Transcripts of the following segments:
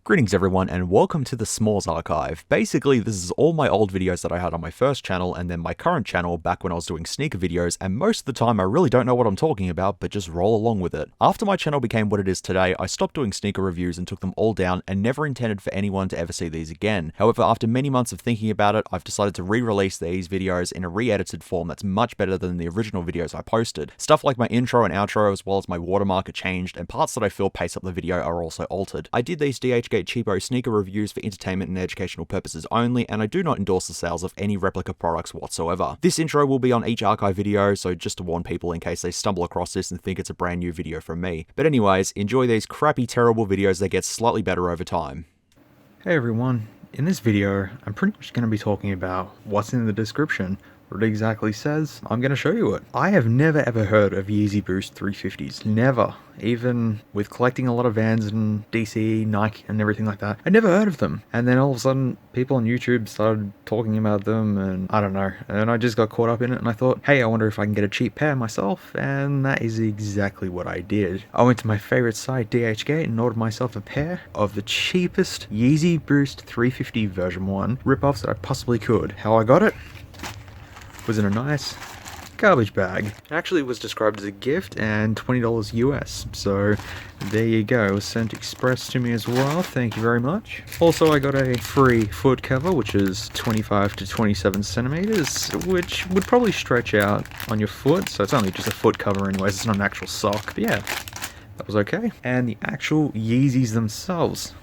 Greetings everyone and welcome to the S'MOOREZ archive. Basically, this is all my old videos that I had on my first channel and then my current channel back when I was doing sneaker videos, and most of the time I really don't know what I'm talking about, but just roll along with it. After my channel became what it is today, I stopped doing sneaker reviews and took them all down and never intended for anyone to ever see these again. However, after many months of thinking about it, I've decided to re-release these videos in a re-edited form that's much better than the original videos I posted. Stuff like my intro and outro as well as my watermark are changed, and parts that I feel pace up the video are also altered. I did these Cheapo sneaker reviews for entertainment and educational purposes only, and I do not endorse the sales of any replica products whatsoever. This intro will be on each archive video, so just to warn people in case they stumble across this and think it's a brand new video from me. But anyways, enjoy these crappy, terrible videos that get slightly better over time. Hey everyone, in this video I'm pretty much going to be talking about what's in the description. What it exactly says, I'm going to show you it. I have never ever heard of Yeezy Boost 350s, never. Even with collecting a lot of Vans and DC, Nike and everything like that, I never heard of them. And then all of a sudden people on YouTube started talking about them and I don't know, and I just got caught up in it and I thought, hey, I wonder if I can get a cheap pair myself, and that is exactly what I did. I went to my favorite site, DHgate, and ordered myself a pair of the cheapest Yeezy Boost 350 version 1 rip-offs that I possibly could. How I got it was in a nice garbage bag. It actually was described as a gift and $20 US, so there you go. It was sent express to me as well, thank you very much. Also, I got a free foot cover, which is 25 to 27 centimeters, which would probably stretch out on your foot, so it's only just a foot cover anyways, it's not an actual sock, but yeah, that was okay. And the actual Yeezys themselves.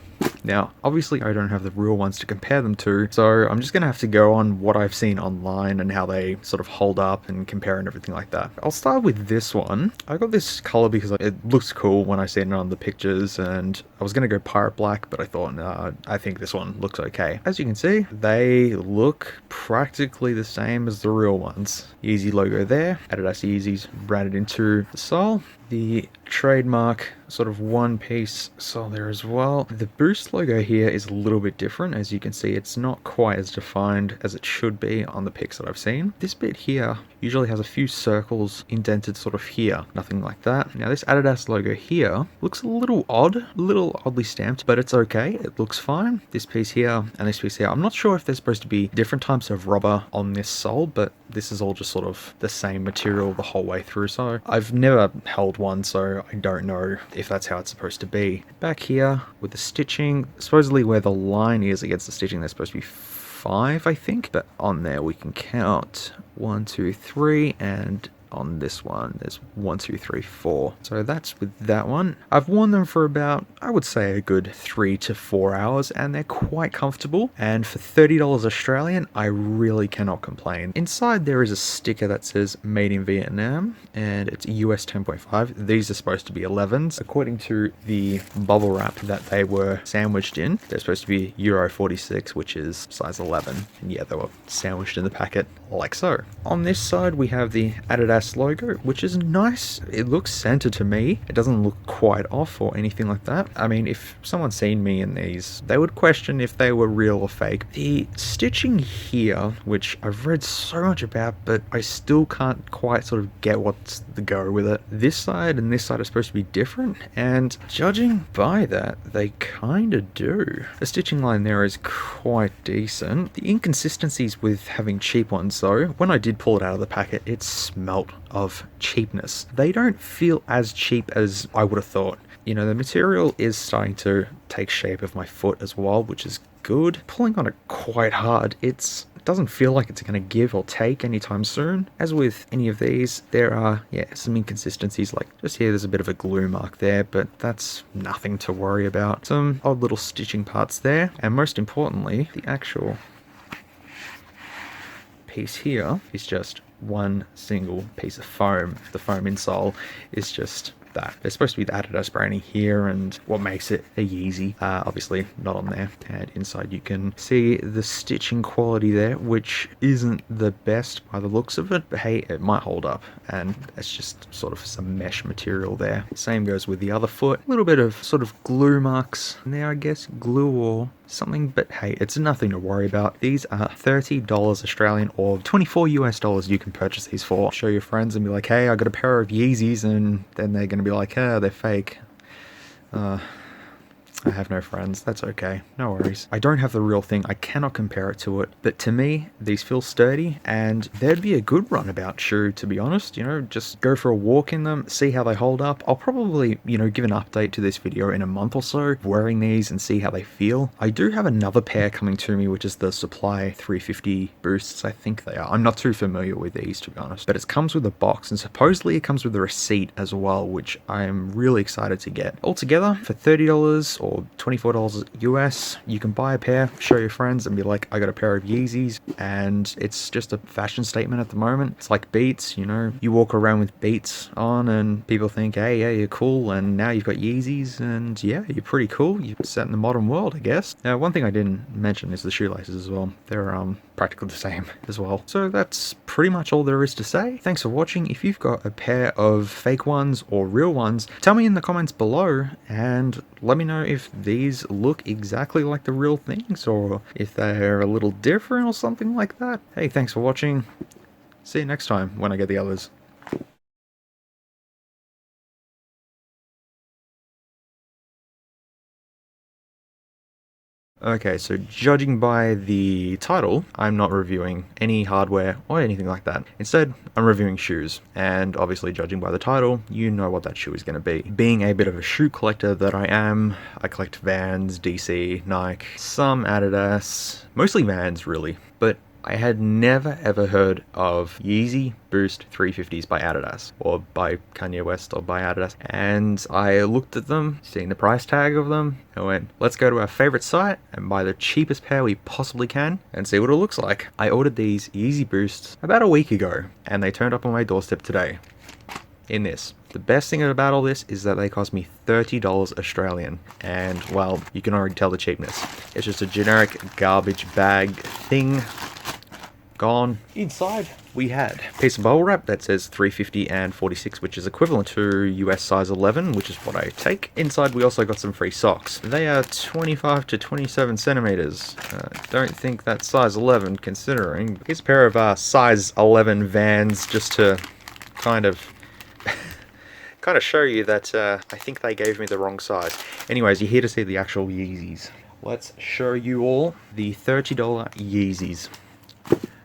Now, obviously I don't have the real ones to compare them to, so I'm just going to have to go on what I've seen online and how they sort of hold up and compare and everything like that. I'll start with this one. I got this color because it looks cool when I see it on the pictures, and I was going to go pirate black, but I thought, nah, I think this one looks okay. As you can see, they look practically the same as the real ones. Yeezy logo there, Adidas Yeezys branded into the sole. The trademark sort of one piece sole there as well. The Boost logo here is a little bit different. As you can see, it's not quite as defined as it should be on the pics that I've seen. This bit here usually has a few circles indented sort of here, nothing like that. Now this Adidas logo here looks a little odd, a little oddly stamped, but it's okay, it looks fine. This piece here and this piece here, I'm not sure if they're supposed to be different types of rubber on this sole, but this is all just sort of the same material the whole way through, so I've never held one, so I don't know if that's how it's supposed to be. Back here with the stitching, supposedly where the line is against the stitching, there's supposed to be 5, I think, but on there we can count 1, 2, 3, and on this one there's 1, 2, 3, 4. So that's with that one. I've worn them for about, I would say, a good 3 to 4 hours, and they're quite comfortable, and for $30 Australian I really cannot complain. Inside there is a sticker that says made in Vietnam, and it's US 10.5. These are supposed to be 11s. According to the bubble wrap that they were sandwiched in, they're supposed to be Euro 46, which is size 11, and yeah, they were sandwiched in the packet like so. On this side we have the Adidas logo, which is nice. It looks centered to me. It doesn't look quite off or anything like that. I mean, if someone's seen me in these, they would question if they were real or fake. The stitching here, which I've read so much about, but I still can't quite sort of get what's the go with it. This side and this side are supposed to be different, and judging by that, they kind of do. The stitching line there is quite decent. The inconsistencies with having cheap ones though, when I did pull it out of the packet, it smelt of cheapness. They don't feel as cheap as I would have thought. You know, the material is starting to take shape of my foot as well, which is good. Pulling on it quite hard, it doesn't feel like it's going to give or take anytime soon. As with any of these, there are, some inconsistencies, like just here there's a bit of a glue mark there, but that's nothing to worry about. Some odd little stitching parts there, and most importantly, the actual piece here is just one single piece of foam. The foam insole is just that. There's supposed to be the Adidas branding here and what makes it a Yeezy, obviously not on there. And inside you can see the stitching quality there, which isn't the best by the looks of it, but hey, it might hold up, and it's just sort of some mesh material there. Same goes with the other foot. A little bit of sort of glue marks there, I guess, glue or something, but hey, it's nothing to worry about. These are $30 Australian or 24 US dollars you can purchase these for. Show your friends and be like, hey, I got a pair of Yeezys, and then they're going to be like, they're fake. I have no friends. That's okay. No worries. I don't have the real thing. I cannot compare it to it. But to me, these feel sturdy and they'd be a good runabout shoe, to be honest. You know, just go for a walk in them, see how they hold up. I'll probably, you know, give an update to this video in a month or so, wearing these and see how they feel. I do have another pair coming to me, which is the Supply 350 Boosts, I think they are. I'm not too familiar with these, to be honest. But it comes with a box and supposedly it comes with a receipt as well, which I am really excited to get. Altogether, for $30 or $24 US, you can buy a pair, show your friends and be like, I got a pair of Yeezys, and it's just a fashion statement at the moment. It's like Beats, you know, you walk around with Beats on and people think, hey, yeah, you're cool, and now you've got Yeezys, and yeah, you're pretty cool. You're set in the modern world, I guess. Now, one thing I didn't mention is the shoelaces as well. They're practically the same as well. So that's pretty much all there is to say. Thanks for watching. If you've got a pair of fake ones or real ones, tell me in the comments below and let me know if these look exactly like the real things or if they're a little different or something like that. Hey, thanks for watching. See you next time when I get the others. Okay, so judging by the title, I'm not reviewing any hardware or anything like that. Instead, I'm reviewing shoes, and obviously judging by the title, you know what that shoe is going to be. Being a bit of a shoe collector that I am, I collect Vans, DC, Nike, some Adidas, mostly Vans really, but I had never ever heard of Yeezy Boost 350s by Adidas, or by Kanye West, or by Adidas, and I looked at them, seeing the price tag of them, and went, let's go to our favorite site and buy the cheapest pair we possibly can and see what it looks like. I ordered these Yeezy Boosts about a week ago, and they turned up on my doorstep today. In this. The best thing about all this is that they cost me $30 Australian, and well, you can already tell the cheapness. It's just a generic garbage bag thing. Gone. Inside we had a piece of bubble wrap that says 350 and 46, which is equivalent to US size 11, which is what I take. Inside we also got some free socks. They are 25 to 27 centimeters. Don't think that's size 11 considering. Here's a pair of size 11 Vans just to kind of show you that I think they gave me the wrong size. Anyways, you're here to see the actual Yeezys. Let's show you all the $30 Yeezys.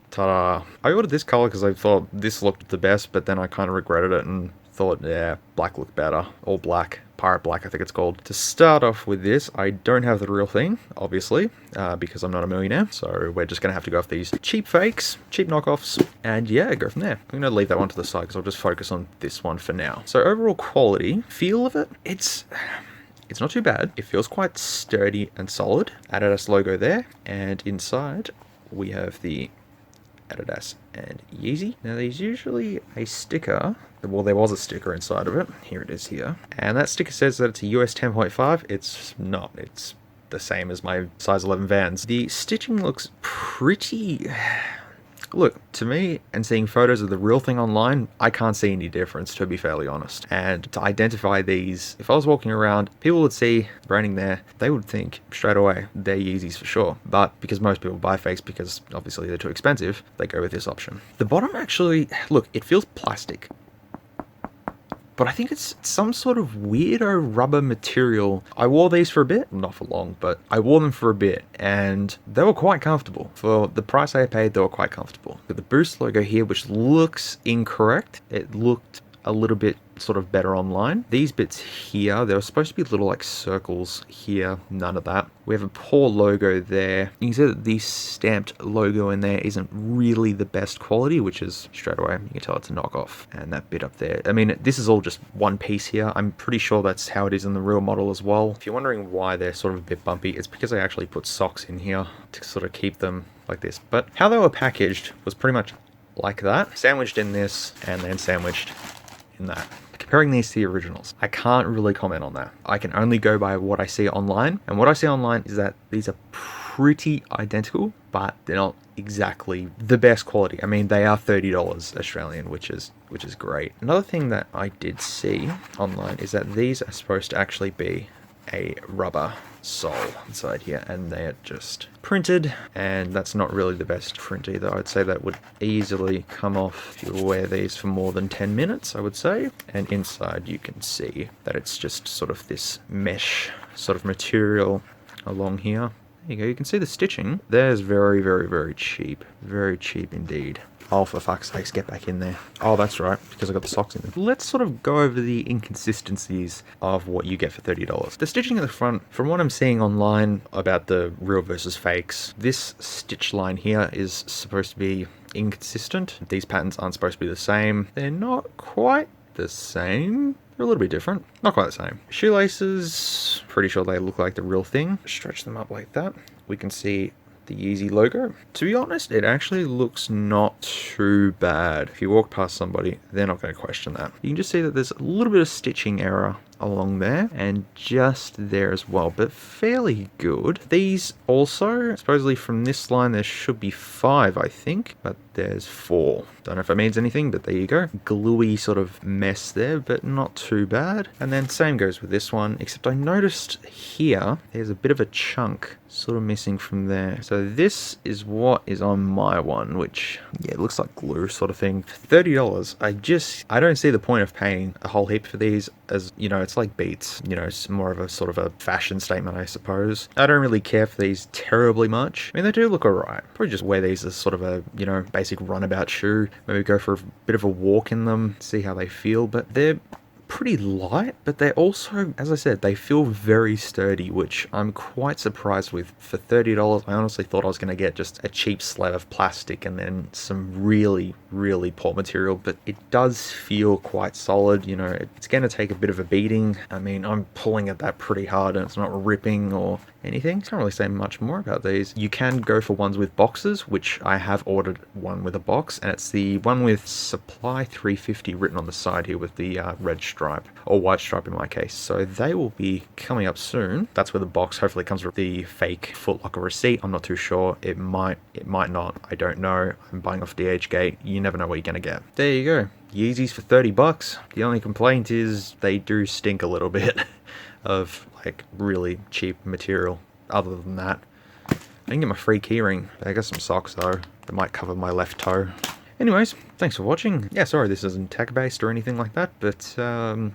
Ta-da! I ordered this color because I thought this looked the best, but then I kind of regretted it and thought, yeah, black looked better. All black. Pirate black, I think it's called. To start off with this, I don't have the real thing, obviously, because I'm not a millionaire, so we're just going to have to go off these cheap fakes, cheap knockoffs, and yeah, go from there. I'm going to leave that one to the side because I'll just focus on this one for now. So overall quality, feel of it, it's not too bad. It feels quite sturdy and solid. Adidas logo there, and inside we have the Adidas and Yeezy. Now there's usually a sticker, well there was a sticker inside of it, here it is here, and that sticker says that it's a US 10.5, it's not, it's the same as my size 11 Vans. The stitching looks pretty... Look, to me, and seeing photos of the real thing online, I can't see any difference, to be fairly honest. And to identify these, if I was walking around, people would see branding there, they would think straight away, they're Yeezys for sure. But because most people buy fakes because obviously they're too expensive, they go with this option. The bottom actually, look, it feels plastic. But I think it's some sort of weirdo rubber material. I wore these for a bit, not for long, but I wore them for a bit and they were quite comfortable. For the price I paid, they were quite comfortable. With the Boost logo here, which looks incorrect, it looked a little bit sort of better online. These bits here, there were supposed to be little like circles here, none of that. We have a poor logo there. You can see that the stamped logo in there isn't really the best quality, which is straight away, you can tell it's a knockoff. And that bit up there, I mean, this is all just one piece here. I'm pretty sure that's how it is in the real model as well. If you're wondering why they're sort of a bit bumpy, it's because I actually put socks in here to sort of keep them like this. But how they were packaged was pretty much like that. Sandwiched in this and then sandwiched in that. Comparing these to the originals, I can't really comment on that. I can only go by what I see online, and what I see online is that these are pretty identical, but they're not exactly the best quality. I mean, they are $30 Australian, which is great. Another thing that I did see online is that these are supposed to actually be a rubber sole inside here, and they are just printed, and that's not really the best print either. I'd say that would easily come off if you wear these for more than 10 minutes, I would say. And inside you can see that it's just sort of this mesh sort of material along here. There you go, you can see the stitching. There's very, very, very cheap. Very cheap indeed. Oh, for fuck's sakes, get back in there. Oh, that's right, because I got the socks in there. Let's sort of go over the inconsistencies of what you get for $30. The stitching at the front, from what I'm seeing online about the real versus fakes, this stitch line here is supposed to be inconsistent. These patterns aren't supposed to be the same. They're not quite the same. They're a little bit different. Not quite the same. Shoelaces, pretty sure they look like the real thing. Stretch them up like that. We can see the Yeezy logo. To be honest, it actually looks not too bad. If you walk past somebody, they're not going to question that. You can just see that there's a little bit of stitching error along there and just there as well, but fairly good. These also, supposedly from this line there should be 5, I think, but there's 4. Don't know if it means anything, but there you go. Gluey sort of mess there, but not too bad. And then same goes with this one, except I noticed here there's a bit of a chunk sort of missing from there. So this is what is on my one, which, yeah, it looks like glue sort of thing. For $30, I don't see the point of paying a whole heap for these, as, you know, it's like Beats. You know, it's more of a sort of a fashion statement, I suppose. I don't really care for these terribly much. I mean, they do look alright. Probably just wear these as sort of a, you know, basic runabout shoe. Maybe go for a bit of a walk in them, see how they feel, but they're pretty light, but they're also, as I said, they feel very sturdy, which I'm quite surprised with. For $30, I honestly thought I was going to get just a cheap slab of plastic and then some really, really poor material, but it does feel quite solid. You know, it's going to take a bit of a beating. I mean, I'm pulling at that pretty hard and it's not ripping or anything. Can't really say much more about these. You can go for ones with boxes, which I have ordered one with a box, and it's the one with Supply 350 written on the side here with the red stripe, or white stripe in my case. So they will be coming up soon. That's where the box hopefully comes with the fake Foot Locker receipt. I'm not too sure. It might not. I don't know. I'm buying off DHgate. You never know what you're gonna get. There you go. Yeezys for $30. The only complaint is they do stink a little bit of like really cheap material. Other than that, I didn't get my free keyring. I got some socks though that might cover my left toe. Anyways, thanks for watching. Yeah, sorry this isn't tech-based or anything like that, but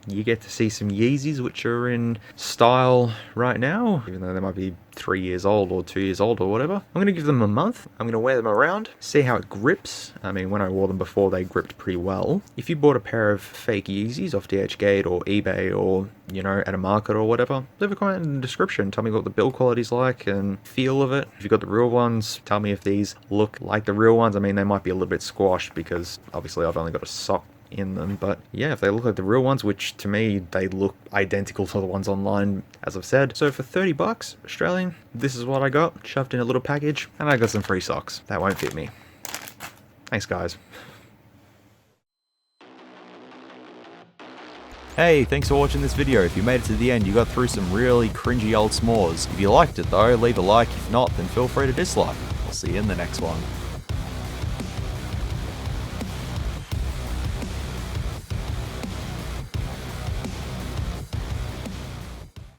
you get to see some Yeezys which are in style right now, even though they might be 3 years old or 2 years old or whatever. I'm going to give them a month. I'm going to wear them around, see how it grips. I mean, when I wore them before, they gripped pretty well. If you bought a pair of fake Yeezys off DHgate or eBay or, you know, at a market or whatever, leave a comment in the description. Tell me what the build quality's like and feel of it. If you've got the real ones, tell me if these look like the real ones. I mean, they might be a little bit squashed because obviously I've only got a sock in them, but yeah, if they look like the real ones, which to me they look identical to the ones online, as I've said. So for $30 Australian, this is what I got shoved in a little package, and I got some free socks that won't fit me. Thanks guys. Hey, thanks for watching this video. If you made it to the end, you got through some really cringy old s'mores. If you liked it though, leave a like. If not, then feel free to dislike. I'll see you in the next one.